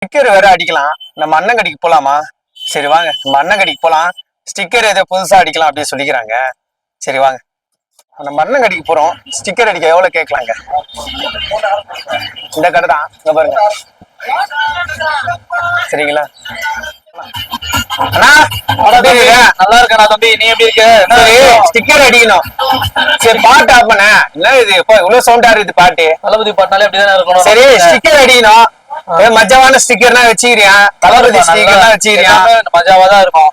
Sticker வேற அடிக்கலாம். நம்ம அண்ணன் கடைக்கு போலாமா? சரி வாங்க, நம்ம அண்ணன் கடைக்கு போலாம். ஸ்டிக்கர் ஏதோ புதுசா அடிக்கலாம் அப்படின்னு சொல்லிக்கிறாங்க. சரி வாங்க, நம்ம அண்ணன் கடைக்கு போறோம். ஸ்டிக்கர் அடிக்க எவ்வளவு கேட்கலாங்க? இந்த கடை தான், இங்க பாருங்க. சரிங்களா அண்ணா? நல்லா இருக்கா தம்பி, நீ எப்படி இருக்க? சரி, ஸ்டிக்கர் அடிக்கணும். சரி, பாட்டு ஆஃப் பண்ண. என்ன இது இப்ப இவ்வளவு சவுண்டா இருக்குது பாட்டு? தளபதி பாட்டினாலே அப்படிதான் இருக்கணும். சரி, ஸ்டிக்கர் அடிக்கணும். மஜாவான ஸ்டிக்கர்னா வச்சுக்கிறியா? தளபதி ஸ்டிக்கர்னா வச்சுக்கிறியா? மஜாவா தான் இருக்கும்.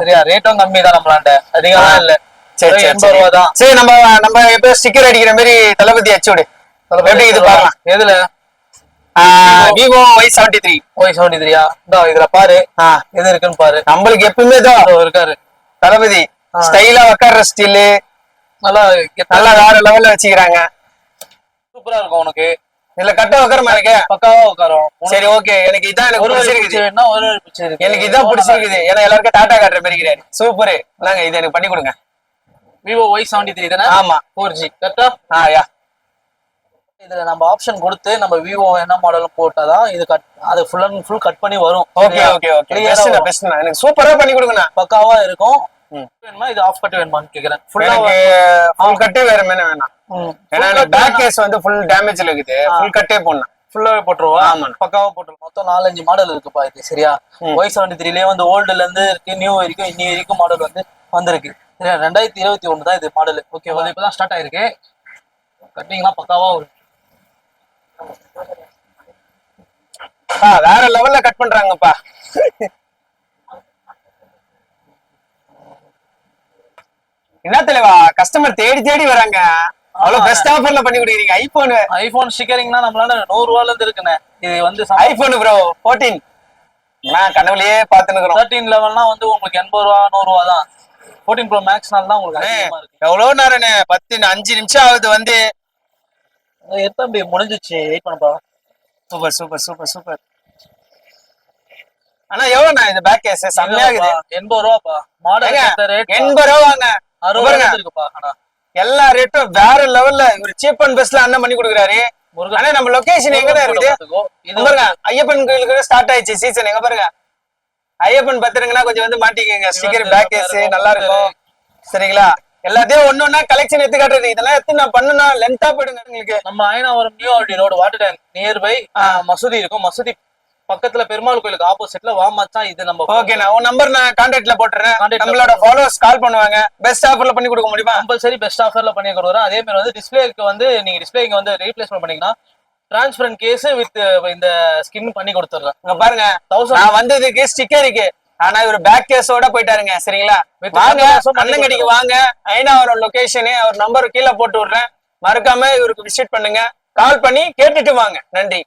சரியா, ரேட்டும் கம்மி தான் நம்மளாண்ட, அதிகமா இல்ல. சரி, 80 ரூபா தான். சரி, நம்ம எப்ப ஸ்டிக்கர் அடிக்கிற மாதிரி தளபதி அச்சு விடு. எப்படி இது பாக்கலாம்? எதுல? Vivo Y73. Y73யா? இதுல பாரு, எது இருக்குன்னு பாரு. நம்மளுக்கு எப்பவுமே தான் இருக்காரு தளபதி. ஸ்டைலா உட்கார்ற ஸ்டைலு நல்லா நல்லா வேற லெவல்ல வச்சுக்கிறாங்க. சூப்பரா இருக்கும். உனக்கு இதுல கட்ட உட்காரமா இருக்கு, பக்காவா உட்காரும். சரி, ஓகே. எனக்கு இதான் எனக்கு பிடிச்சிருக்குது. எனக்கு இதான் பிடிச்சிருக்குது. ஏன்னா எல்லாருக்கும் டாடா காட்டுற மாதிரி இருக்கிறாரு. சூப்பர். நாங்க இது எனக்கு பண்ணி கொடுங்க. Vivo Y73 தானே? ஆமா, 4G கரெக்டா? யா. இதுல நம்ம ஆப்ஷன் கொடுத்து நம்ம விவோ என்ன மாடலும் போட்டாதான் இது கட், அது ஃபுல் அண்ட் ஃபுல் கட் பண்ணி வரும். ஓகே ஓகே ஓகே, பெஸ்ட்னா எனக்கு சூப்பரா பண்ணி கொடுங்கண்ணா. பக்காவா இருக்கும். வேணுமா இது ஆஃப் கட் வேணுமான்னு கேக்குறேன். ஃபுல் கட்டே வேற என்ன வேணாம். ஏன்னா பேக் கேஸ் வந்து ஃபுல் டேமேஜ்ல இருக்குது. ஃபுல் கட்டே போடணும். ஃபுல்லாவே போட்டுருவா? ஆமா, பக்காவா போட்டுருவோம். மொத்தம் 4-5 மாடல் இருக்குப்பா இது. சரியா, Y73லயே வந்து ஓல்டுல இருந்து இருக்கு, நியூ வரைக்கும், இன்னி வரைக்கும் மாடல் வந்து வந்திருக்கு. சரியா, 2021 தான் இது மாடல். ஓகே, இப்பதான் ஸ்டார்ட் ஆயிருக்கு. கட்டிங்லாம் பக்காவா இருக்கு. வேற லெவல்ல கட் பண்றாங்கப்பா. என்ன தலைவா, கஸ்டமர் தேடி தேடி வராங்க. அவ்வளவு பெஸ்ட் ஆஃபர்ல பண்ணி கொடுக்குறீங்க. ஐபோன் ஸ்டிக்கரிங்னா நம்மளால 100 ரூபாயில இருந்து இருக்குண்ணே. இது வந்து ஐபோன் ப்ரோ 14 நான் கனவுலயே பாத்துன்னு 13 லெவல்னா வந்து உங்களுக்கு 80 ரூபா 100 ரூபா தான். 14 ப்ரோ மேக்ஸ்னால தான் உங்களுக்கு எவ்வளவு நேரம் 5 நிமிஷம் ஆகுது வந்து. தம்பி முடிஞ்சிச்சு, வெயிட் பண்ணப்பா. Super super super super. ஆனா எவ்வளவுண்ணா இது பேக் கேஸ்? செம்மையா இருக்குது. 80 ரூபாப்பா. மாடல் ரேட் 80 ரூபா வாங்க. 60 ரூபா இருக்குப்பா. ஆனா எல்லா ரேட்டும் வேற லெவல்ல. இவர் சீப் அண்ட் பெஸ்ட்ல அண்ணன் பண்ணி கொடுக்குறாரு. ஆனா நம்ம லொகேஷன் எங்கதான் இருக்குது? இது பாருங்க, ஐயப்பன் கோயிலுக்கு ஸ்டார்ட் ஆயிடுச்சு சீசன். எங்க பாருங்க, ஐயப்பன் பத்திரங்கன்னா கொஞ்சம் வந்து மாட்டிக்கங்க. ஸ்டிக்கர் பேக் கேஸ் நல்லா இருக்கும். சரிங்களா, எல்லாத்தையும் ஒன்னொன்னா கலெக்ஷன் எடுத்து காட்டுறது. இதெல்லாம் எடுத்து நான் பண்ணனா லென்த்தா போயிடுங்க உங்களுக்கு. நம்ம Ayanavaram new RT road water tank nearby மசூதி இருக்கும். மசூதி பக்கத்துல பெருமாள் கோயிலுக்கு ஆப்போசிட்ல வாமச்சான் இது நம்ம. ஓகே, நான் உன் நம்பர் நான் கான்டாக்ட்ல போட்டுறேன். நம்மளோட ஃபாலோவர்ஸ் கால் பண்ணுவாங்க. பெஸ்ட் ஆஃபர்ல பண்ணி கொடுக்க முடியுமா? கம்பல்சரி பெஸ்ட் ஆஃபர்ல பண்ணி கொடுக்குறோம். அதே மாதிரி வந்து டிஸ்பிளேக்கு வந்து நீங்க டிஸ்பிளே இங்க வந்து ரீப்ளேஸ்மெண்ட் பண்ணீங்கன்னா டிரான்ஸ்பரண்ட் கேஸ் வித் இந்த ஸ்கின் பண்ணி கொடுத்துறேன். இங்க பாருங்க, நான் வந்ததுக்கு ஸ்டிக்கருக்கு, ஆனா இவர் பேக் கேஸோட போயிட்டாருங்க. சரிங்களா, வாங்க அண்ணன் கடைக்கு வாங்க. அயனாவரம் லொகேஷனு அவர் நம்பர் கீழே போட்டு விடுறேன். மறக்காம இவருக்கு விசிட் பண்ணுங்க. கால் பண்ணி கேட்டுட்டு வாங்க. நன்றி.